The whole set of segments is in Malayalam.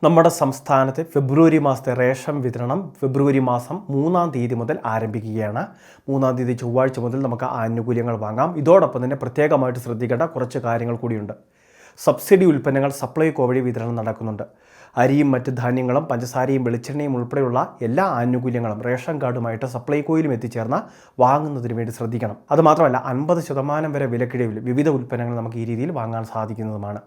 നമ്മുടെ സംസ്ഥാനത്തെ ഫെബ്രുവരി മാസത്തെ റേഷൻ വിതരണം ഫെബ്രുവരി മാസം 3-ാം തീയതി മുതൽ ആരംഭിക്കുകയാണ്. 3-ാം തീയതി ചൊവ്വാഴ്ച മുതൽ നമുക്ക് ആനുകൂല്യങ്ങൾ വാങ്ങാം. ഇതോടൊപ്പം തന്നെ പ്രത്യേകമായിട്ട് ശ്രദ്ധിക്കേണ്ട കുറച്ച് കാര്യങ്ങൾ കൂടിയുണ്ട്. സബ്സിഡി ഉൽപ്പന്നങ്ങൾ സപ്ലൈകോ വഴി വിതരണം നടക്കുന്നുണ്ട്. അരിയും മറ്റ് ധാന്യങ്ങളും പഞ്ചസാരയും വെളിച്ചെണ്ണയും ഉൾപ്പെടെയുള്ള എല്ലാ ആനുകൂല്യങ്ങളും റേഷൻ കാർഡുമായിട്ട് സപ്ലൈകോയിലും എത്തിച്ചേർന്ന് വാങ്ങുന്നതിന് വേണ്ടി ശ്രദ്ധിക്കണം. അതുമാത്രമല്ല 50% വരെ വിലക്കിഴിവിൽ വിവിധ ഉൽപ്പന്നങ്ങൾ നമുക്ക് ഈ രീതിയിൽ വാങ്ങാൻ സാധിക്കുന്നതുമാണ്.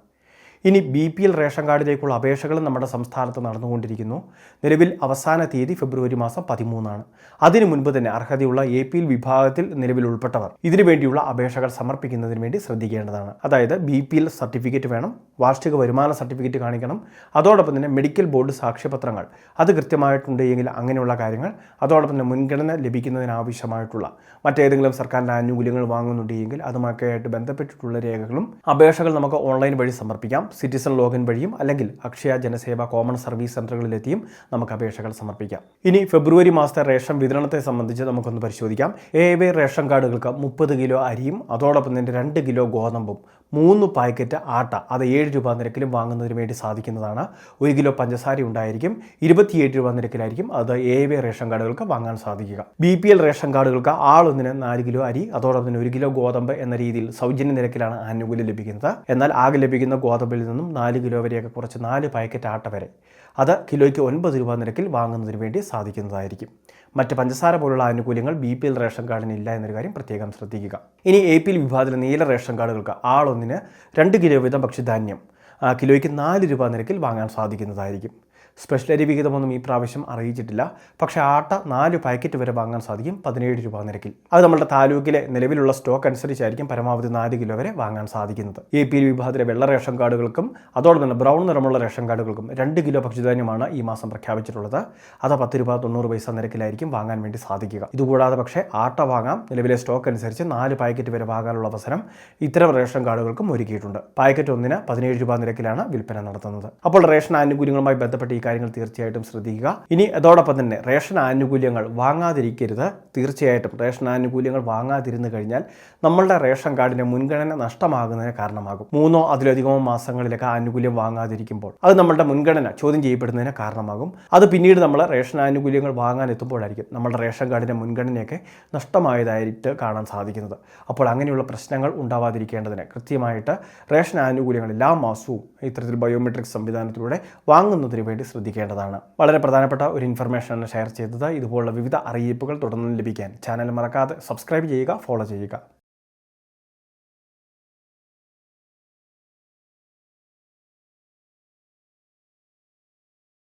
ഇനി BPL റേഷൻ കാർഡിലേക്കുള്ള അപേക്ഷകളും നമ്മുടെ സംസ്ഥാനത്ത് നടന്നുകൊണ്ടിരിക്കുന്നു. നിലവിൽ അവസാന തീയതി ഫെബ്രുവരി മാസം 13-ആണ്. അതിനു മുൻപ് തന്നെ അർഹതയുള്ള APL വിഭാഗത്തിൽ നിലവിൽ ഉൾപ്പെട്ടവർ ഇതിനു വേണ്ടിയുള്ള അപേക്ഷകൾ സമർപ്പിക്കുന്നതിന് വേണ്ടി ശ്രദ്ധിക്കേണ്ടതാണ്. അതായത് BPL സർട്ടിഫിക്കറ്റ് വേണം, വാർഷിക വരുമാന സർട്ടിഫിക്കറ്റ് കാണിക്കണം, അതോടൊപ്പം തന്നെ മെഡിക്കൽ ബോർഡ് സാക്ഷ്യപത്രങ്ങൾ അത് കൃത്യമായിട്ടുണ്ടെങ്കിൽ അങ്ങനെയുള്ള കാര്യങ്ങൾ, അതോടൊപ്പം തന്നെ മുൻഗണന ലഭിക്കുന്നതിനാവശ്യമായിട്ടുള്ള മറ്റേതെങ്കിലും സർക്കാരിൻ്റെ ആനുകൂല്യങ്ങൾ വാങ്ങുന്നുണ്ടെങ്കിൽ അതുമൊക്കെയായിട്ട് ബന്ധപ്പെട്ടിട്ടുള്ള രേഖകളും അപേക്ഷകൾ നമുക്ക് ഓൺലൈൻ വഴി സമർപ്പിക്കാം. സിറ്റിസൺ ലോഗിൻ വഴിയും അല്ലെങ്കിൽ അക്ഷയ ജനസേവ കോമൺ സർവീസ് സെൻ്ററുകളിലെത്തിയും നമുക്ക് അപേക്ഷകൾ സമർപ്പിക്കാം. ഇനി ഫെബ്രുവരി മാസത്തെ റേഷൻ വിതരണത്തെ സംബന്ധിച്ച് നമുക്കൊന്ന് പരിശോധിക്കാം. AAY റേഷൻ കാർഡുകൾക്ക് 30 കിലോ അരിയും അതോടൊപ്പം തന്നെ 2 കിലോ ഗോതമ്പും 3 പാക്കറ്റ് ആട്ട അത് 7 രൂപ നിരക്കിലും വാങ്ങുന്നതിന് വേണ്ടി സാധിക്കുന്നതാണ്. 1 കിലോ പഞ്ചസാര ഉണ്ടായിരിക്കും, 27 രൂപ നിരക്കിലായിരിക്കും അത് AAY റേഷൻ കാർഡുകൾക്ക് വാങ്ങാൻ സാധിക്കുക. BPL റേഷൻ കാർഡുകൾക്ക് ആളൊന്നിന് 4 കിലോ അരി അതോടൊപ്പം തന്നെ 1 കിലോ ഗോതമ്പ് എന്ന രീതിയിൽ സൗജന്യ നിരക്കിലാണ് ആനുകൂല്യം ലഭിക്കുന്നത്. എന്നാൽ ആകെ ലഭിക്കുന്ന ഗോതമ്പിൽ നിന്നും 4 കിലോ വരെയൊക്കെ കുറച്ച് 4 പാക്കറ്റ് ആട്ട വരെ അത് കിലോയ്ക്ക് 9 രൂപ നിരക്കിൽ വാങ്ങുന്നതിന് വേണ്ടി സാധിക്കുന്നതായിരിക്കും. മറ്റ് പഞ്ചസാര പോലുള്ള ആനുകൂല്യങ്ങൾ BPL റേഷൻ കാർഡിന് ഇല്ല എന്നൊരു കാര്യം പ്രത്യേകം ശ്രദ്ധിക്കുക. ഇനി APL വിഭാഗത്തിലെ നീല റേഷൻ കാർഡുകൾക്ക് ആളൊന്നിന് 2 കിലോ വീതം ഭക്ഷ്യധാന്യം കിലോയ്ക്ക് 4 രൂപ നിരക്കിൽ വാങ്ങാൻ സാധിക്കുന്നതായിരിക്കും. സ്പെഷ്യൽ അരി വിഹിതമൊന്നും ഈ പ്രാവശ്യം അറിയിച്ചിട്ടില്ല. പക്ഷേ ആട്ട 4 പാക്കറ്റ് വരെ വാങ്ങാൻ സാധിക്കും 17 രൂപ നിരക്കിൽ. അത് നമ്മുടെ താലൂക്കിലെ നിലവിലുള്ള സ്റ്റോക്ക് അനുസരിച്ചായിരിക്കും പരമാവധി 4 കിലോ വരെ വാങ്ങാൻ സാധിക്കുന്നത്. APL വിഭാഗത്തിലെ വെള്ള റേഷൻ കാർഡുകൾക്കും അതോടൊപ്പം തന്നെ ബ്രൗൺ നിറമുള്ള റേഷൻ കാർഡുകൾക്കും 2 കിലോ ഭക്ഷ്യധാന്യമാണ് ഈ മാസം പ്രഖ്യാപിച്ചിട്ടുള്ളത്. അത് 10 രൂപ 90 പൈസ നിരക്കിലായിരിക്കും വാങ്ങാൻ വേണ്ടി സാധിക്കുക. ഇതുകൂടാതെ പക്ഷേ ആട്ട വാങ്ങാം. നിലവിലെ സ്റ്റോക്ക് അനുസരിച്ച് 4 പാക്കറ്റ് വരെ വാങ്ങാനുള്ള അവസരം ഇത്തരം റേഷൻ കാർഡുകൾക്കും ഒരുക്കിയിട്ടുണ്ട്. പാക്കറ്റ് ഒന്നിന് 17 രൂപ നിരക്കിലാണ് വിൽപ്പന നടത്തുന്നത്. അപ്പോൾ റേഷൻ ആനുകൂല്യങ്ങളുമായി ബന്ധപ്പെട്ട് ഈ കാര്യങ്ങൾ തീർച്ചയായിട്ടും ശ്രദ്ധിക്കുക. ഇനി അതോടൊപ്പം തന്നെ റേഷൻ ആനുകൂല്യങ്ങൾ വാങ്ങാതിരിക്കരുത്. തീർച്ചയായിട്ടും റേഷൻ ആനുകൂല്യങ്ങൾ വാങ്ങാതിരുന്നു കഴിഞ്ഞാൽ നമ്മളുടെ റേഷൻ കാർഡിന്റെ മുൻഗണന നഷ്ടമാകുന്നതിന് കാരണമാകും. 3 അതിലധികമോ മാസങ്ങളിലൊക്കെ ആനുകൂല്യം വാങ്ങാതിരിക്കുമ്പോൾ അത് നമ്മളുടെ മുൻഗണന ചോദ്യം ചെയ്യപ്പെടുന്നതിന് കാരണമാകും. അത് പിന്നീട് നമ്മൾ റേഷൻ ആനുകൂല്യങ്ങൾ വാങ്ങാൻ എത്തുമ്പോഴായിരിക്കും നമ്മളുടെ റേഷൻ കാർഡിന്റെ മുൻഗണനയൊക്കെ നഷ്ടമായതായിട്ട് കാണാൻ സാധിക്കുന്നത്. അപ്പോൾ അങ്ങനെയുള്ള പ്രശ്നങ്ങൾ ഉണ്ടാവാതിരിക്കേണ്ടതിന് കൃത്യമായിട്ട് റേഷൻ ആനുകൂല്യങ്ങൾ എല്ലാ മാസവും ഇത്തരത്തിൽ ബയോമെട്രിക് സംവിധാനത്തിലൂടെ വാങ്ങുന്നതിന് വേണ്ടി ശ്രദ്ധിക്കേണ്ടതാണ്. വളരെ പ്രധാനപ്പെട്ട ഒരു ഇൻഫർമേഷനാണ് ഷെയർ ചെയ്തത്. ഇതുപോലുള്ള വിവിധ അറിയിപ്പുകൾ തുടർന്ന് ലഭിക്കാൻ ചാനൽ മറക്കാതെ സബ്സ്ക്രൈബ് ചെയ്യുക, ഫോളോ ചെയ്യുക.